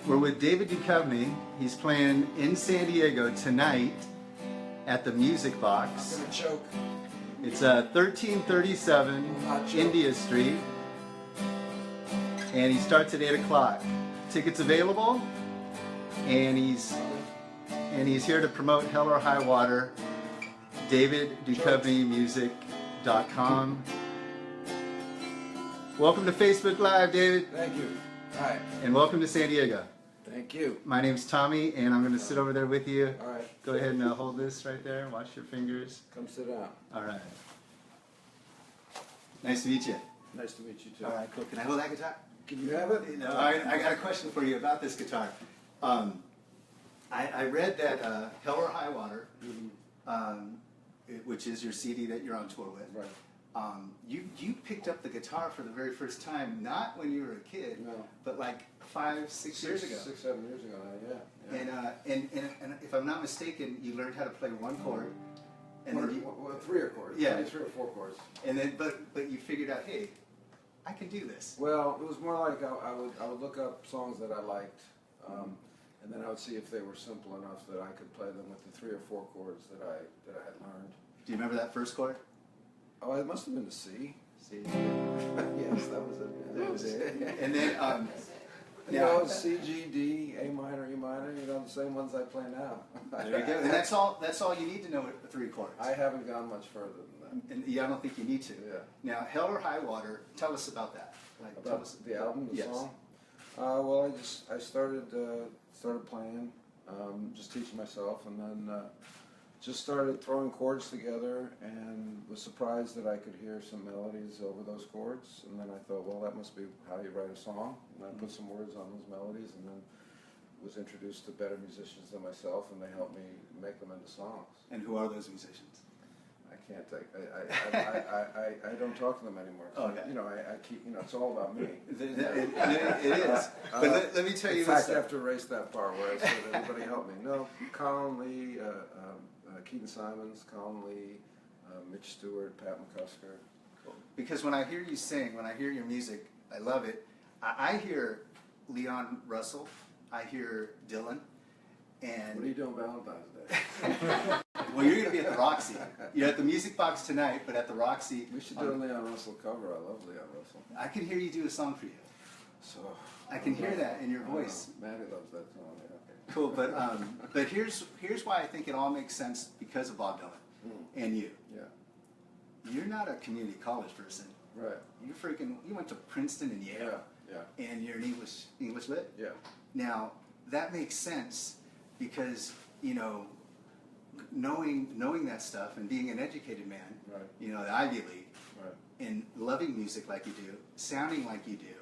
We're with David Duchovny. He's playing in San Diego tonight at the Music Box. I'm gonna choke. It's 1337 India Street, and he starts at 8 o'clock. Tickets available, and he's here to promote Hell or High Water. DavidDuchovnyMusic.com. Welcome to Facebook Live, David. Thank you. Hi. And welcome to San Diego. Thank you. My name's Tommy, and I'm going to sit over there with you. All right. Go ahead and hold this right there. Watch your fingers. Come sit down. All right. Nice to meet you. Nice to meet you too. All right, cool. Can I hold that guitar? Can you have it? No, I got a question for you about this guitar. I read that Hell or High Water, which is your CD that you're on tour with. Right. You picked up the guitar for the very first time, not when you were a kid, No. but like 6 years ago. 6, 7 years ago now, yeah. And if I'm not mistaken, you learned how to play one chord, and then you, 3 chords. Yeah. 3 or 4 chords. and then but you figured out, hey, I can do this. Well, it was more like I would look up songs that I liked, and then I would see if they were simple enough that I could play them with the 3 or 4 chords that I had learned. Do you remember that first chord? Oh, it must have been the C. C. Yes, that was it. Yeah, That was it. Yeah. And then You know, C, G, D, A minor, E minor, you know, the same ones I play now. there you go. And that's all you need to know with the 3 chords. I haven't gone much further than that. And yeah, I don't think you need to. Yeah. Now, Hell or High Water, tell us about that. Like, tell About us the album, the yes. song? Well, I started playing, just teaching myself, and then just started throwing chords together, and was surprised that I could hear some melodies over those chords. And then I thought, well, that must be how you write a song. And I put some words on those melodies, and then was introduced to better musicians than myself, and they helped me make them into songs. And who are those musicians? I can't take. I don't talk to them anymore. Okay. You know, I keep. You know, it's all about me. It is. But let me tell you in fact, this. I have to erase that part where I said everybody help me. No, Colin Lee, Keaton Simons, Colin Lee, Mitch Stewart, Pat McCusker. Cool. Because when I hear you sing, when I hear your music, I love it. I hear Leon Russell. I hear Dylan. And What are you doing Valentine's Day? well, you're going to be at the Roxy. You're at the Music Box tonight, but at the Roxy. We should do a Leon Russell cover. I love Leon Russell. I can hear you do a song for you. So I can hear that in your voice. Maddie loves that song. Yeah. Cool, but here's why I think it all makes sense because of Bob Dylan and you. Yeah. You're not a community college person. Right. You went to Princeton and Yale. Yeah. And you're an English lit. Yeah. Now that makes sense because you know knowing that stuff and being an educated man. Right. You know the Ivy League. Right. And loving music like you do, sounding like you do,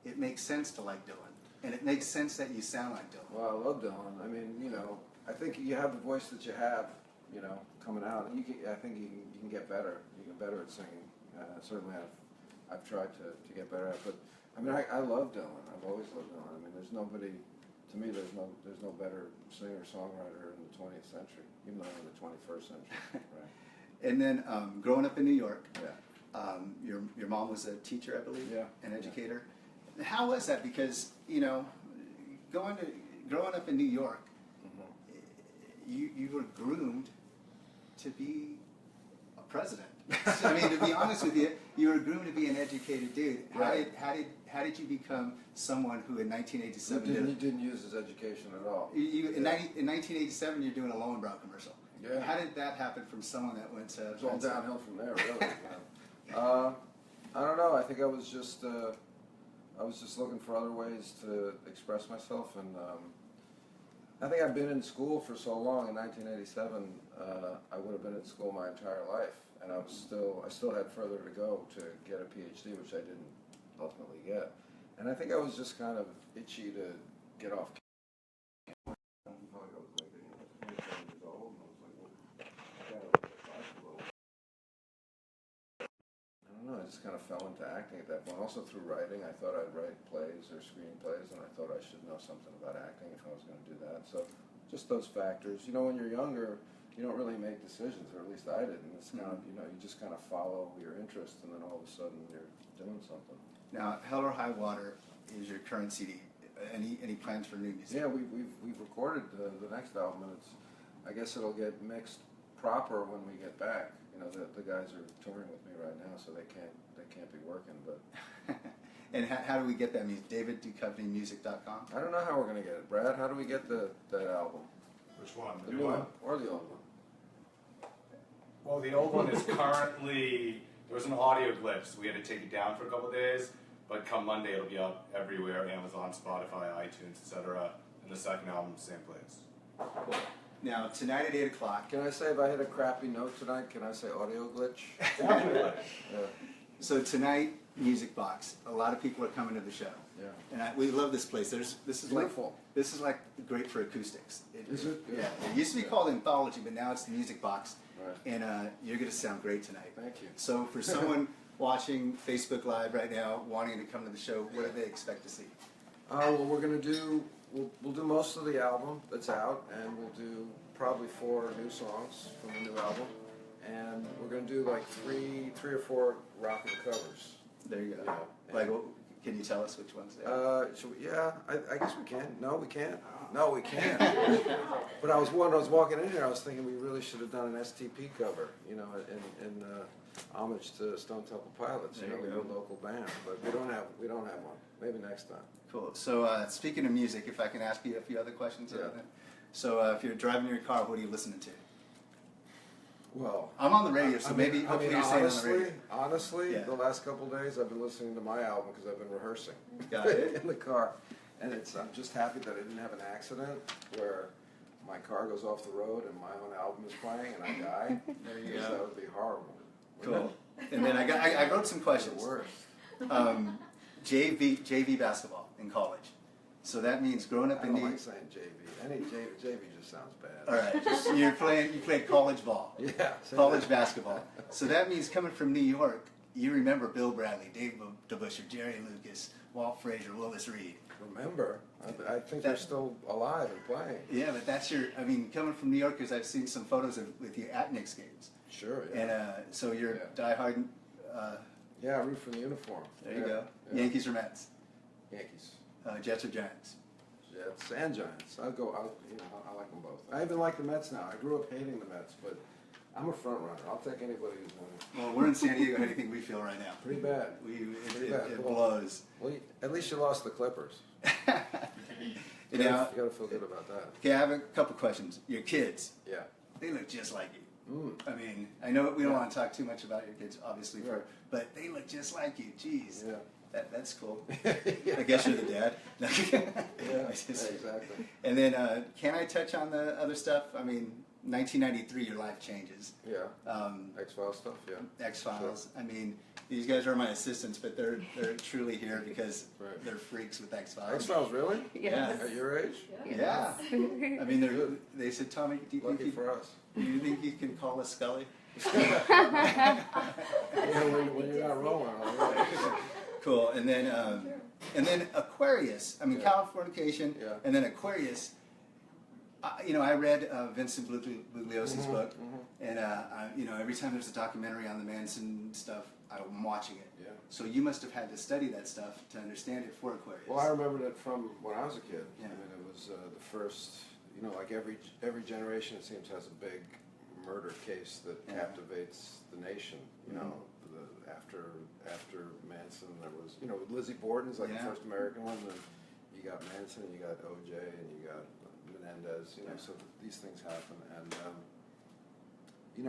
it makes sense to like Dylan. And it makes sense that you sound like Dylan. Well, I love Dylan. I mean, you know, I think you have the voice that you have, you know, coming out. And I think you can get better. You get better at singing. Certainly, I've tried to get better at it. But I mean, I love Dylan. I've always loved Dylan. I mean, there's nobody. To me, there's no better singer songwriter in the 20th century, even though in the 21st century. Right. And then growing up in New York, Yeah. your mom was a teacher, I believe, Yeah. an educator. How was that? Because you know, growing up in New York, you were groomed to be a president. I mean, to be honest with you, you were groomed to be an educated dude. Right. How did you become someone who in 1987 He didn't use his education at all. in 1987 you're doing a Lowenbrau commercial. Yeah. How did that happen from someone that went to? It's all downhill from there, really. I don't know. I think I was just looking for other ways to express myself, and I think I've been in school for so long. In 1987, I would have been in school my entire life, and I still had further to go to get a PhD, which I didn't ultimately get. And I think I was just kind of itchy to get off. I just kind of fell into acting at that point. Also through writing, I thought I'd write plays or screenplays, and I thought I should know something about acting if I was going to do that. So just those factors. You know, when you're younger, you don't really make decisions, or at least I didn't. It's kind of, you know, you just kind of follow your interest, and then all of a sudden you're doing something. Now, Hell or High Water is your current CD. Any plans for new music? Yeah, we've recorded the next album, and I guess it'll get mixed proper when we get back. You know, the guys are touring with me right now, so they can't be working. But And how do we get that music? DavidDuchovnymusic.com? I don't know how we're gonna get it, Brad. How do we get that album? Which one? The new one or the old one? Well, the old one is currently, there was an audio glitch, so we had to take it down for a couple of days. But come Monday, it'll be up everywhere, Amazon, Spotify, iTunes, etc. And the second album, same place. Cool. Now, tonight at 8 o'clock. Can I say if I hit a crappy note tonight, can I say audio glitch? Definitely. Yeah. So tonight, Music Box. A lot of people are coming to the show. Yeah. And we love this place. This is Beautiful. This is like great for acoustics. Is it? Yeah. It used to be called Anthology, but now it's the Music Box. Right. And you're going to sound great tonight. Thank you. So for someone watching Facebook Live right now, wanting to come to the show, what do they expect to see? Well, we're gonna do. We'll do most of the album that's out, and we'll do probably 4 new songs from the new album, and we're gonna do like three or four rock covers. There you go. Yeah. Like, can you tell us which ones they are? I guess we can. No, we can't. No, we can't. But I was walking in here, I was thinking we really should have done an STP cover, you know, in homage to Stone Temple Pilots, you know, There you we're go. a local band, but we don't have one. Maybe next time. Cool. So speaking of music, if I can ask you a few other questions. Yeah. So if you're driving your car, what are you listening to? Well, I'm on the radio, so maybe hopefully you're staying on the radio. honestly, Yeah. the last couple of days I've been listening to my album because I've been rehearsing Got it. in the car, and I'm just happy that I didn't have an accident where my car goes off the road and my own album is playing and I die. There you Because go. that would be horrible. wouldn't Cool. And then I wrote some it? questions. The worst. JV basketball in college. So that means growing up I in don't New like saying JV. Any JV just sounds bad. All right, just, you played college ball, Yeah. say college that. basketball. So that means coming from New York, you remember Bill Bradley, Dave DeBuscher, Jerry Lucas, Walt Frazier, Willis Reed. Remember, I think they're still alive and playing. Yeah, but that's coming from New York, because I've seen some photos with you at Knicks games. Sure, yeah. And so you're Yeah. diehard. Yeah, I root for the uniform. There you Yeah, go. yeah. Yankees or Mets? Yankees. Jets or Giants? Jets and Giants. I like them both. I even like the Mets now. I grew up hating the Mets, but I'm a front runner. I'll take anybody who's winning. Well, we're in San Diego. How do you think we feel right now? Pretty bad. It blows. Well, at least you lost the Clippers. You You know, gotta feel good about that. okay, I have a couple questions. Your kids, Yeah. they look just like you. Mm. I mean, I know we don't Yeah. want to talk too much about your kids, obviously, Right. but they look just like you. Jeez, Yeah. that's cool. Yeah. I guess you're the dad. Yeah, I just- exactly. And then, can I touch on the other stuff? I mean, 1993, your life changes. Yeah. Um, X-Files stuff, yeah. X-Files. I mean, these guys are my assistants, but they're truly here because Right. they're freaks with X-Files. X-Files, really? Yeah. At your age? Yeah. I mean, they said, Tommy, do you Lucky think for us. you can call us Scully? Yeah, when you're not rolling, all right. Cool. And then Aquarius. I mean, Yeah. Californication, Yeah. and then Aquarius. I read Vincent Bugliosi's book, and every time there's a documentary on the Manson stuff, I'm watching it. Yeah. So you must have had to study that stuff to understand it for Aquarius. Well, I remembered it from when I was a kid. Yeah. I mean, it was the first, like every generation, it seems, has a big murder case that Yeah. captivates the nation. You know, after Manson, there was, Lizzie Borden's like Yeah. the first American one, and you got Manson, and you got O.J., and you got Menendez. Yeah. So these things happen, and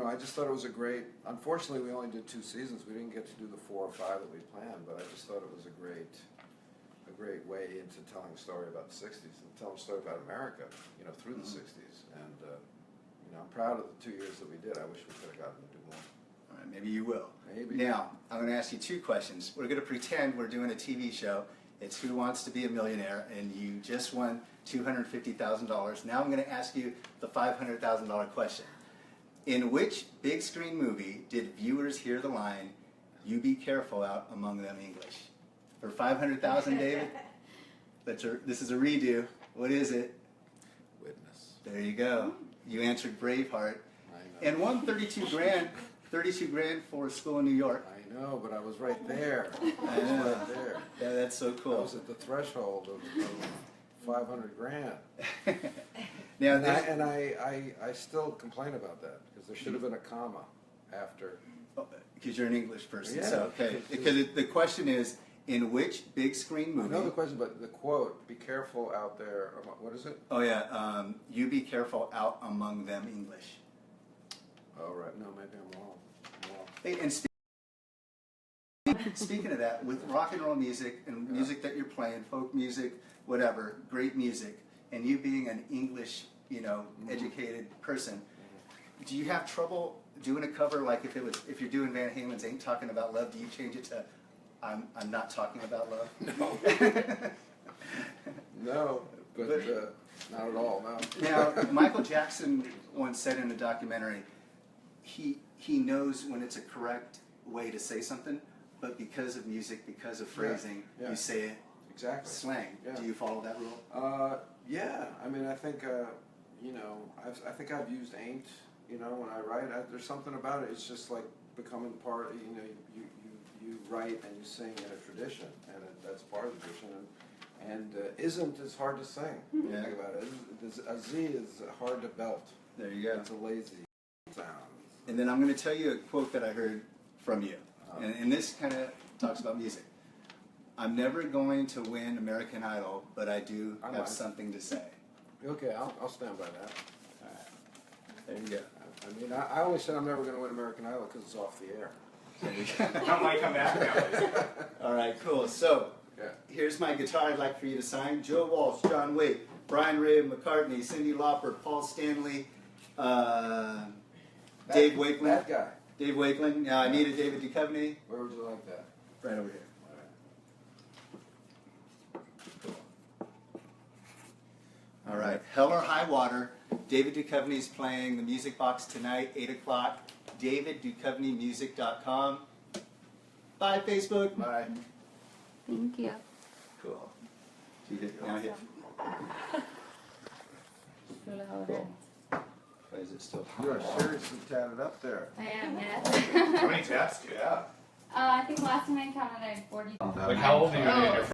I just thought it was a great. Unfortunately, we only did 2 seasons. We didn't get to do the 4 or 5 that we planned, but I just thought it was a great way into telling a story about the '60s and telling a story about America, through the '60s. And I'm proud of the 2 years that we did. I wish we could have gotten to do more. All right, maybe you will. Maybe. Now, I'm going to ask you 2 questions. We're going to pretend we're doing a TV show. It's Who Wants to Be a Millionaire, and you just won $250,000. Now I'm going to ask you the $500,000 question. In which big screen movie did viewers hear the line, "You be careful out among them English"? For $500,000, David? This is a redo. What is it? Witness. There you go. You answered Braveheart. I know. And won 32 grand for school in New York. I know, but I was right there. I know. Right there. That's so I cool. was at the threshold of 500 grand. Now, And I still complain about that because there should have been a comma after. because you're an English person, Yeah. so okay. Because the question is, in which big screen I movie? know the question, but the quote, be careful out there. What is it? Oh yeah, you be careful out among them English. Oh, right. No, maybe I'm wrong. Hey, and speaking of that, with rock and roll music and music that you're playing, folk music, whatever, great music, and you being an English, educated person, do you have trouble doing a cover like if you're doing Van Halen's "Ain't Talking About Love"? Do you change it to "I'm not talking about love"? No. No, but not at all, no. Now, Michael Jackson once said in a documentary, he knows when it's a correct way to say something, but because of music, because of phrasing, Yeah. you say it Exactly. slang. Yeah. Do you follow that rule? Yeah. I mean, I think, I think I've used ain't, when I write. There's something about it. It's just like becoming part, you write and you sing in a tradition, and that's part of the tradition. And isn't is hard to sing. Yeah. Think about it. A Z is hard to belt. There you go. It's a lazy sound. And then I'm going to tell you a quote that I heard from you, and this kind of talks about music. I'm never going to win American Idol, but I do I have might. something to say. Okay, I'll stand by that. All right. There you go. I mean, I only said I'm never going to win American Idol because it's off the air. I might come back now. All right, cool. So Yeah. here's my guitar I'd like for you to sign. Joe Walsh, John Waite, Brian Ray McCartney, Cyndi Lauper, Paul Stanley, Dave Wakeland. That guy. Dave Wakeland. Now I need a David Duchovny. Where would you like that? Right over here. All right. Hell or High Water. David Duchovny's playing the Music Box tonight, 8 o'clock. DavidDuchovnyMusic.com. Bye, Facebook. Bye. Thank you. Cool. You hit, now hit. Why is it still? You are seriously tatted up there. I am, yes. How many taps do you have? I think last time I counted I had 40. Like, how old are you? Oh.